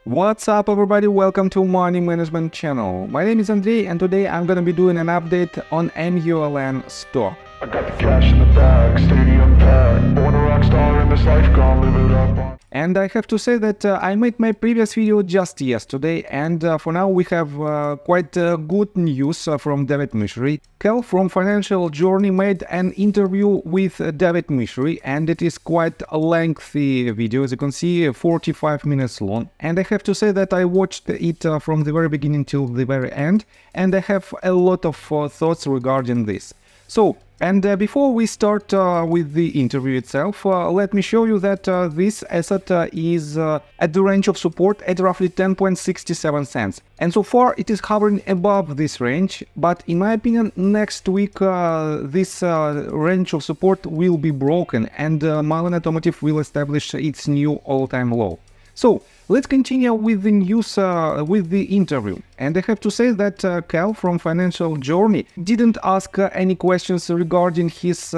What's up everybody, welcome to Money Management channel. My name is Andrei and today I'm gonna be doing an update on MULN stock. I got the cash in the bag, stadium packed. Born a rock star in this life, gonna live it up. And I have to say that I made my previous video just yesterday, and for now we have quite good news from David Misery. Cal from Financial Journey made an interview with David Misery, and it is quite a lengthy video, as you can see, 45 minutes long. And I have to say that I watched it from the very beginning till the very end, and I have a lot of thoughts regarding this. So, before we start with the interview itself, let me show you that this asset is at the range of support at roughly 10.67 cents. And so far it is hovering above this range, but in my opinion next week this range of support will be broken and Mullen Automotive will establish its new all-time low. So, let's continue with the news, with the interview. And I have to say that Cal from Financial Journey didn't ask any questions regarding his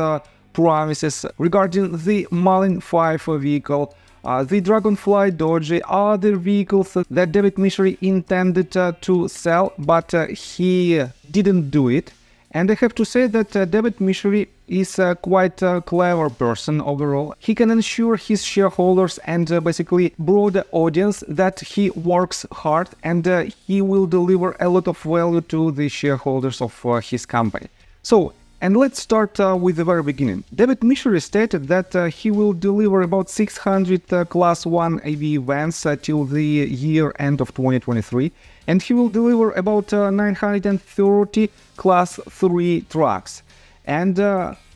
promises, regarding the Mullen 5 vehicle, the Dragonfly Dodge, other vehicles that David Misery intended to sell, but he didn't do it. And I have to say that David Misery is quite a clever person overall. He can ensure his shareholders and basically broader audience that he works hard and he will deliver a lot of value to the shareholders of his company. So, and let's start with the very beginning. David Misery stated that he will deliver about 600 Class 1 AV vans till the year end of 2023, and he will deliver about 930 Class 3 trucks. And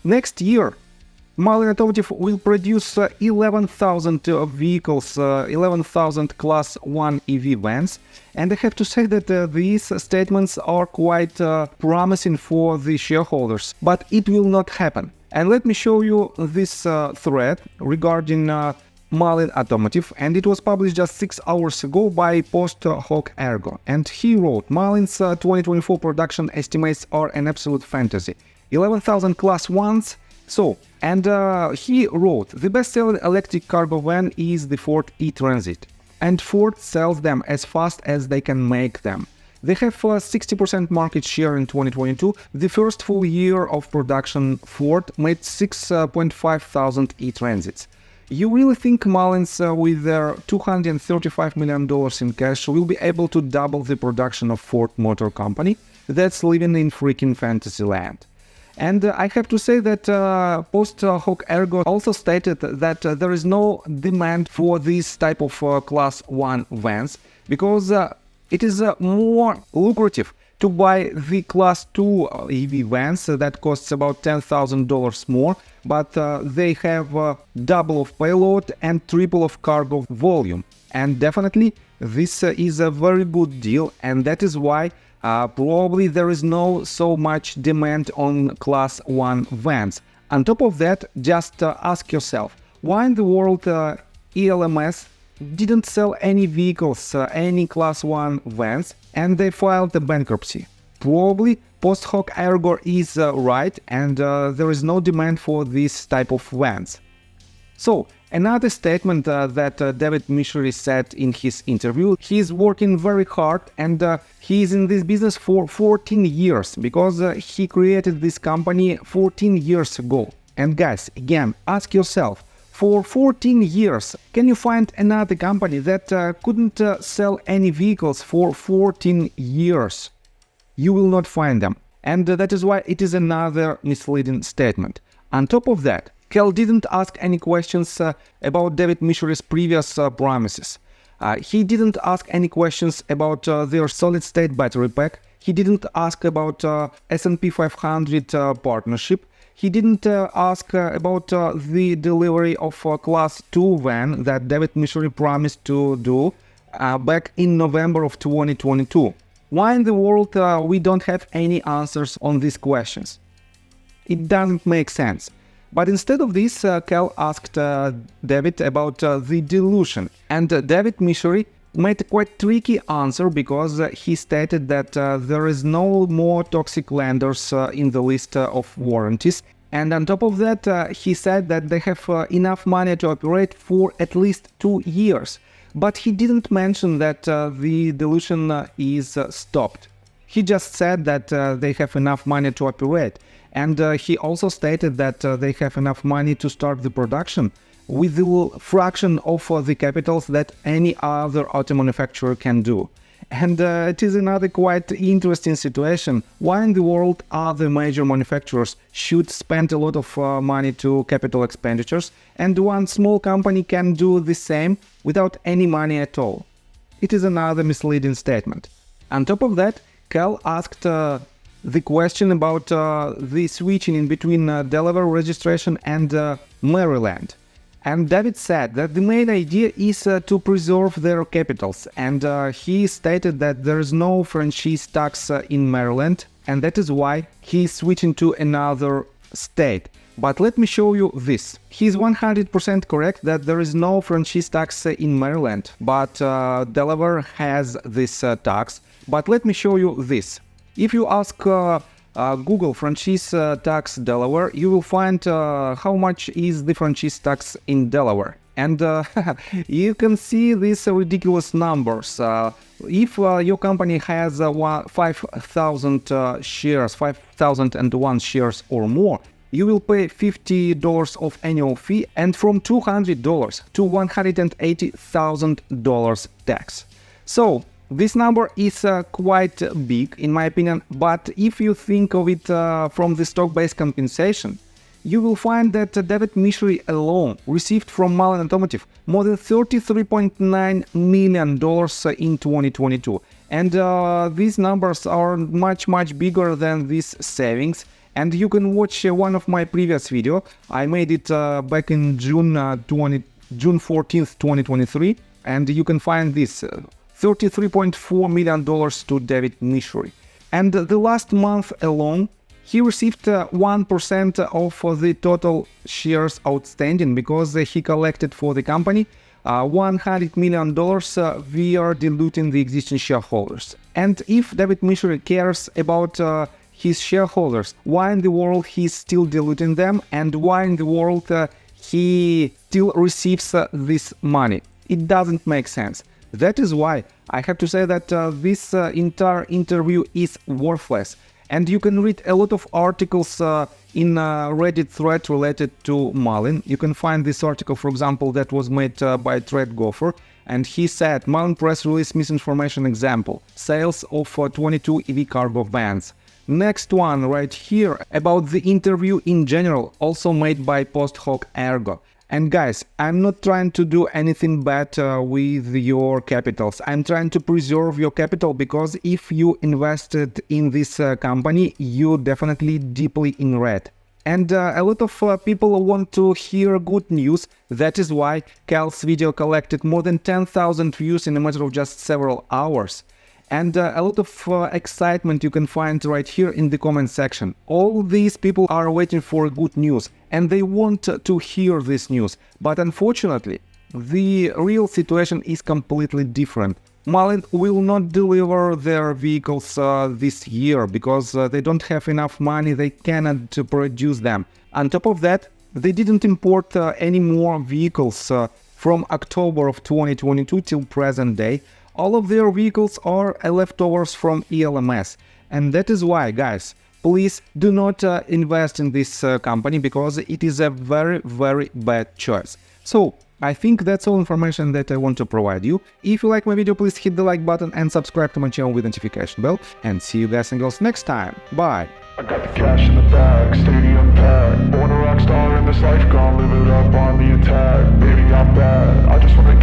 next year, Mullen Automotive will produce 11,000 vehicles, 11,000 Class 1 EV vans. And I have to say that these statements are quite promising for the shareholders, but it will not happen. And let me show you this thread regarding Mullen Automotive, and it was published just 6 hours ago by Post Hoc Ergo. And he wrote, Mullen's 2024 production estimates are an absolute fantasy. 11,000 Class 1s. So, and he wrote, the best-selling electric cargo van is the Ford e-Transit, and Ford sells them as fast as they can make them. They have 60% market share in 2022. The first full year of production, Ford made 6.5 thousand e-Transits. You really think Mullens, with their $235 million in cash, will be able to double the production of Ford Motor Company? That's living in freaking fantasy land. And I have to say that Post Hoc Ergo also stated that there is no demand for this type of Class 1 vans because it is more lucrative to buy the Class 2 EV vans that costs about $10,000 more, but they have double of payload and triple of cargo volume. And definitely this is a very good deal, and that is why probably there is no so much demand on Class 1 vans. On top of that, just ask yourself, why in the world ELMS didn't sell any vehicles, any Class 1 vans, and they filed a bankruptcy? Probably Post Hoc Ergo is right, and there is no demand for this type of vans. So, another statement that David Misery said in his interview, he is working very hard and he is in this business for 14 years because he created this company 14 years ago. And guys, again, ask yourself, for 14 years, can you find another company that couldn't sell any vehicles for 14 years? You will not find them. And that is why it is another misleading statement. On top of that, Cal didn't ask any questions about David Misery's previous promises. He didn't ask any questions about their solid-state battery pack. He didn't ask about S&P 500 partnership. He didn't ask about the delivery of a Class 2 van that David Misery promised to do back in November of 2022. Why in the world we don't have any answers on these questions? It doesn't make sense. But instead of this, Cal asked David about the dilution, and David Misery made a quite tricky answer because he stated that there is no more toxic lenders in the list of warranties, and on top of that he said that they have enough money to operate for at least 2 years. but he didn't mention that the dilution is stopped. He just said that they have enough money to operate, and he also stated that they have enough money to start the production with the fraction of the capitals that any other auto manufacturer can do. And it is another quite interesting situation. Why in the world other major manufacturers should spend a lot of money to capital expenditures, and one small company can do the same without any money at all? It is another misleading statement. On top of that, Cal asked the question about the switching in between Delaware registration and Maryland. And David said that the main idea is to preserve their capitals, and he stated that there is no franchise tax in Maryland, and that is why he is switching to another state. But let me show you this. He's 100% correct that there is no franchise tax in Maryland, but Delaware has this tax. But let me show you this. If you ask Google franchise tax Delaware, you will find how much is the franchise tax in Delaware. And you can see these ridiculous numbers. If your company has 5,000 shares, 5,001 shares or more, you will pay $50 of annual fee, and from $200 to $180,000 tax. So this number is quite big in my opinion, but if you think of it from the stock-based compensation, you will find that David Michery alone received from Mullen Automotive more than $33.9 million in 2022. And these numbers are much bigger than these savings. And you can watch one of my previous video. I made it back in June 14th, 2023. And you can find this $33.4 million to David Michery. And the last month alone, he received 1% of the total shares outstanding because he collected for the company $100 million via diluting the existing shareholders. And if David Michery cares about his shareholders, why in the world he's still diluting them, and why in the world he still receives this money? It doesn't make sense. That is why I have to say that this entire interview is worthless. And you can read a lot of articles in Reddit thread related to Mullen. You can find this article, for example, that was made by Thread Gopher. And he said, Mullen press release misinformation example, sales of 22 EV cargo vans. Next one right here about the interview in general, also made by Post Hoc Ergo. And guys, I'm not trying to do anything bad with your capitals. I'm trying to preserve your capital, because if you invested in this company, you definitely deeply in red. And a lot of people want to hear good news. That is why Cal's video collected more than 10,000 views in a matter of just several hours. And a lot of excitement you can find right here in the comment section. All these people are waiting for good news, and they want to hear this news. But unfortunately, the real situation is completely different. Mullen will not deliver their vehicles this year because they don't have enough money, they cannot produce them. On top of that, they didn't import any more vehicles from October of 2022 till present day. All of their vehicles are leftovers from ELMS. And that is why, guys, please do not invest in this company, because it is a very bad choice. So I think that's all information that I want to provide you. If you like my video, please hit the like button and subscribe to my channel with notification bell. And see you guys and girls next time. Bye. I got the cash in the bag, stadium packed. Born a rock star in this life, gone live it up on the attack. Baby, I'm bad, I just wanna